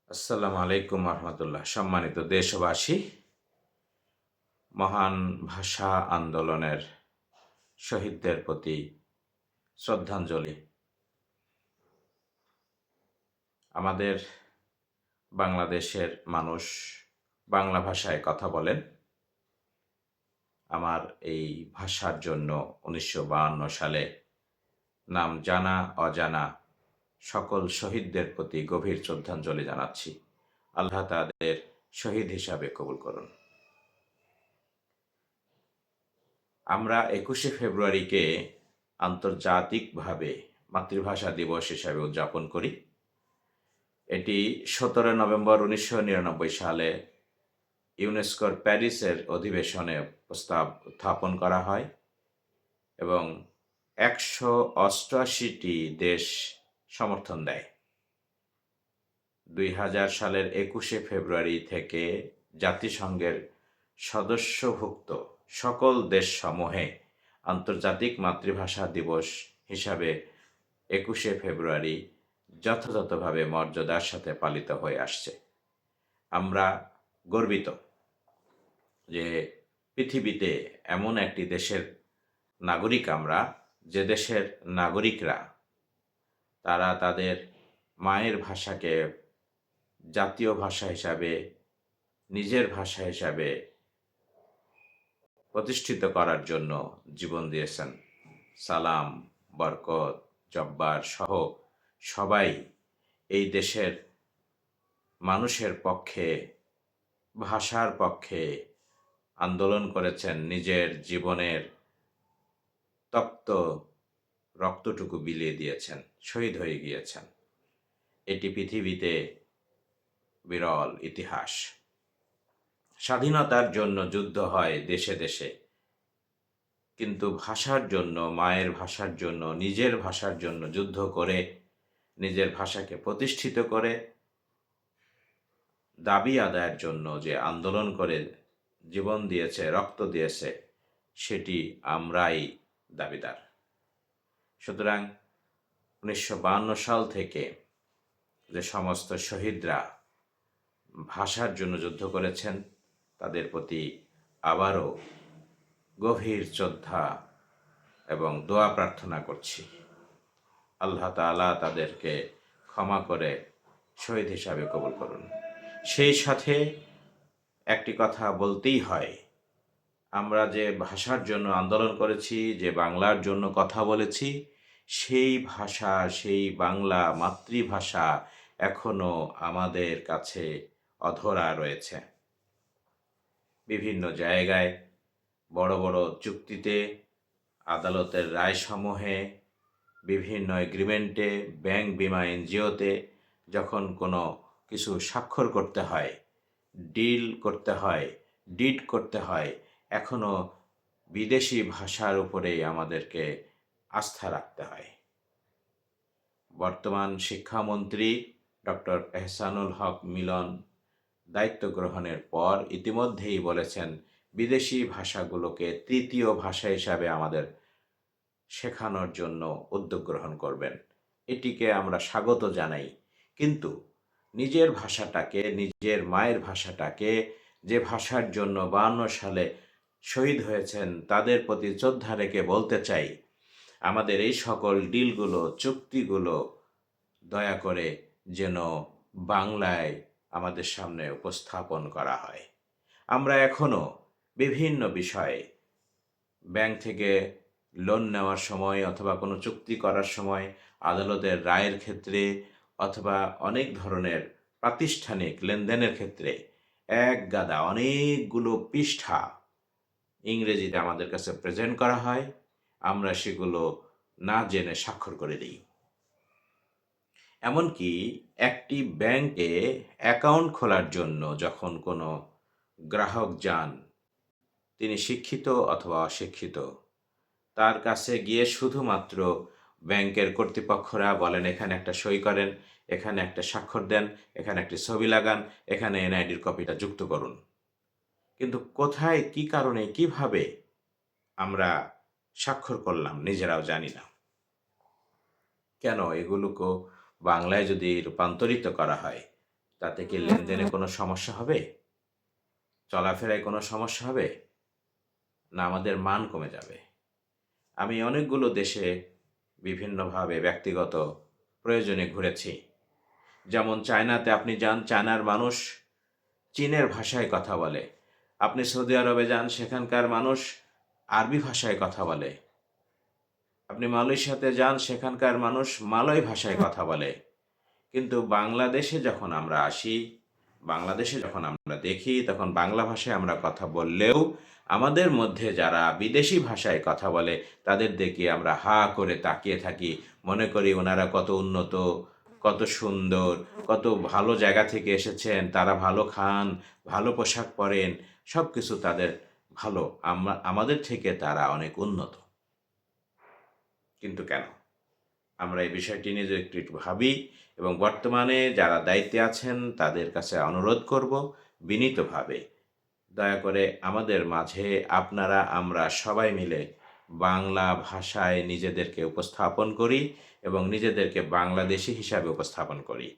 আসসালামু আলাইকুম রহমতুল্লাহ। সম্মানিত দেশবাসী, মহান ভাষা আন্দোলনের শহীদদের প্রতি শ্রদ্ধাঞ্জলি। আমাদের বাংলাদেশের মানুষ বাংলা ভাষায় কথা বলেন। আমার এই ভাষার জন্য 1952 সালে নাম জানা অজানা সকল শহীদদের প্রতি গভীর শ্রদ্ধাঞ্জলি জানাচ্ছি। আল্লাহ তাদের শহীদ হিসাবে কবুল করুন। আমরা 21শে ফেব্রুয়ারিকে আন্তর্জাতিকভাবে মাতৃভাষা দিবস হিসাবে উদযাপন করি। এটি 17 নভেম্বর 1999 সালে ইউনেস্কোর প্যারিসের অধিবেশনে প্রস্তাব উত্থাপন করা হয় এবং 188টি দেশ সমর্থন দেয়। 2000 সালের 21শে ফেব্রুয়ারি থেকে জাতিসংঘের সদস্যভুক্ত সকল দেশসমূহে আন্তর্জাতিক মাতৃভাষা দিবস হিসাবে 21শে ফেব্রুয়ারি যথাযথভাবে মর্যাদার সাথে পালিত হয়ে আসছে। আমরা গর্বিত যে পৃথিবীতে এমন একটি দেশের নাগরিক আমরা, যে দেশের নাগরিকরা তারা তাদের মায়ের ভাষাকে জাতীয় ভাষা হিসাবে, নিজের ভাষা হিসাবে প্রতিষ্ঠিত করার জন্য জীবন দিয়েছেন। সালাম, বরকত, জব্বার সহ সবাই এই দেশের মানুষের পক্ষে, ভাষার পক্ষে আন্দোলন করেছেন, নিজের জীবনের তপ্ত রক্তটুকু বিলিয়ে দিয়েছেন, শহীদ হয়ে গিয়েছেন। এটি পৃথিবীতে বিরল ইতিহাস। স্বাধীনতার জন্য যুদ্ধ হয় দেশে দেশে, কিন্তু ভাষার জন্য, মায়ের ভাষার জন্য, নিজের ভাষার জন্য যুদ্ধ করে নিজের ভাষাকে প্রতিষ্ঠিত করে দাবি আদায়ের জন্য যে আন্দোলন করে জীবন দিয়েছে, রক্ত দিয়েছে, সেটি আমরাই দাবিদার। সুতরাং 1952 সাল থেকে যে সমস্ত শহীদরা ভাষার জন্য যুদ্ধ করেছেন তাদের প্রতি আবারও গভীর শ্রদ্ধা এবং দোয়া প্রার্থনা করছি। আল্লাহ তাআলা তাদেরকে ক্ষমা করে শহীদ হিসাবে কবুল করুন। সেই সাথে একটি কথা বলতেই হয়, আমরা যে ভাষার জন্য আন্দোলন করেছি, যে বাংলার জন্য কথা বলেছি, সেই ভাষা, সেই বাংলা মাতৃভাষা এখনো আমাদের কাছে অধরা রয়েছে। বিভিন্ন জায়গায় বড় বড় চুক্তিতে, আদালতের রায়সমূহে, বিভিন্ন এগ্রিমেন্টে, ব্যাংক, বিমা, এনজিওতে যখন কোনো কিছু স্বাক্ষর করতে হয়, ডিল করতে হয়, ডিড করতে হয়, এখনও বিদেশি ভাষার উপরেই আমাদেরকে আস্থা রাখতে হয়। বর্তমান শিক্ষামন্ত্রী ডক্টর এহসানুল হক মিলন দায়িত্ব গ্রহণের পর ইতিমধ্যেই বলেছেন বিদেশি ভাষাগুলোকে তৃতীয় ভাষা হিসাবে আমাদের শেখানোর জন্য উদ্যোগ গ্রহণ করবেন। এটিকে আমরা স্বাগত জানাই, কিন্তু নিজের ভাষাটাকে, নিজের মায়ের ভাষাটাকে, যে ভাষার জন্য 52 সালে শহীদ হয়েছেন, তাদের প্রতি শ্রদ্ধা রেখে বলতে চাই, আমাদের এই সকল ডিলগুলো, চুক্তিগুলো দয়া করে যেন বাংলায় আমাদের সামনে উপস্থাপন করা হয়। আমরা এখনও বিভিন্ন বিষয়ে ব্যাংক থেকে লোন নেওয়ার সময় অথবা কোনো চুক্তি করার সময়, আদালতের রায়ের ক্ষেত্রে অথবা অনেক ধরনের প্রাতিষ্ঠানিক লেনদেনের ক্ষেত্রে এক গাদা অনেকগুলো পৃষ্ঠা ইংরেজিতে আমাদের কাছে প্রেজেন্ট করা হয়, আমরা সেগুলো না জেনে স্বাক্ষর করে দিই। এমনকি একটি ব্যাংকে অ্যাকাউন্ট খোলার জন্য যখন কোনো গ্রাহক যান, তিনি শিক্ষিত অথবা অশিক্ষিত, তার কাছে গিয়ে শুধুমাত্র ব্যাংকের কর্তৃপক্ষরা বলেন, এখানে একটা সই করেন, এখানে একটা স্বাক্ষর দেন, এখানে একটি ছবি লাগান, এখানে এনআইডির কপিটা যুক্ত করুন। কিন্তু কোথায়, কি কারণে, কিভাবে আমরা স্বাক্ষর করলাম নিজেরাও জানি না। কেন এগুলোকে বাংলায় যদি রূপান্তরিত করা হয়, তাতে কি লেনদেনে কোনো সমস্যা হবে? চলাফেরায় কোনো সমস্যা হবে? না আমাদের মান কমে যাবে? আমি অনেকগুলো দেশে বিভিন্নভাবে ব্যক্তিগত প্রয়োজনে ঘুরেছি। যেমন চায়নাতে আপনি যান, চায়নার মানুষ চীনের ভাষায় কথা বলে। আপনি সৌদি আরবে যান, সেখানকার মানুষ আরবি ভাষায় কথা বলে। আপনি মালয়েশিয়াতে যান, সেখানকার মানুষ মালয় ভাষায় কথা বলে। কিন্তু বাংলাদেশে যখন আমরা আসি, বাংলাদেশে যখন আমরা দেখি, তখন বাংলা ভাষায় আমরা কথা বললেও আমাদের মধ্যে যারা বিদেশি ভাষায় কথা বলে তাদের দিকে আমরা হা করে তাকিয়ে থাকি। মনে করি ওনারা কত উন্নত, কত সুন্দর, কত ভালো জায়গা থেকে এসেছেন, তারা ভালো খান, ভালো পোশাক পরেন, সব কিছু তাদের ভালো। আমাদের থেকে তারা অনেক উন্নত। কিন্তু কেন? আমরা এই বিষয়টি নিয়ে যদি একটু একটু ভাবি এবং বর্তমানে যারা দায়িত্বে আছেন তাদের কাছে অনুরোধ করব বিনীতভাবে, দয়া করে আমাদের মাঝে আপনারা আমরা সবাই মিলে বাংলা ভাষায় নিজেদেরকে উপস্থাপন করি এবং নিজেদেরকে বাংলাদেশি হিসাবে উপস্থাপন করি।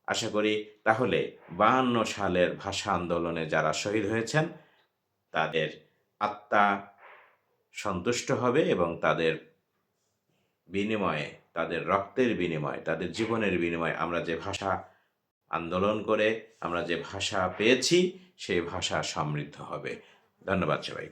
আশা করি তাহলে 52 সালের ভাষা আন্দোলনে যারা শহীদ হয়েছেন তাদের আত্মা সন্তুষ্ট হবে এবং তাদের বিনিময়ে, তাদের রক্তের বিনিময়ে, তাদের জীবনের বিনিময়ে আমরা যে ভাষা আন্দোলন করে আমরা যে ভাষা পেয়েছি সেই ভাষা সমৃদ্ধ হবে। ধন্যবাদ সবাইকে।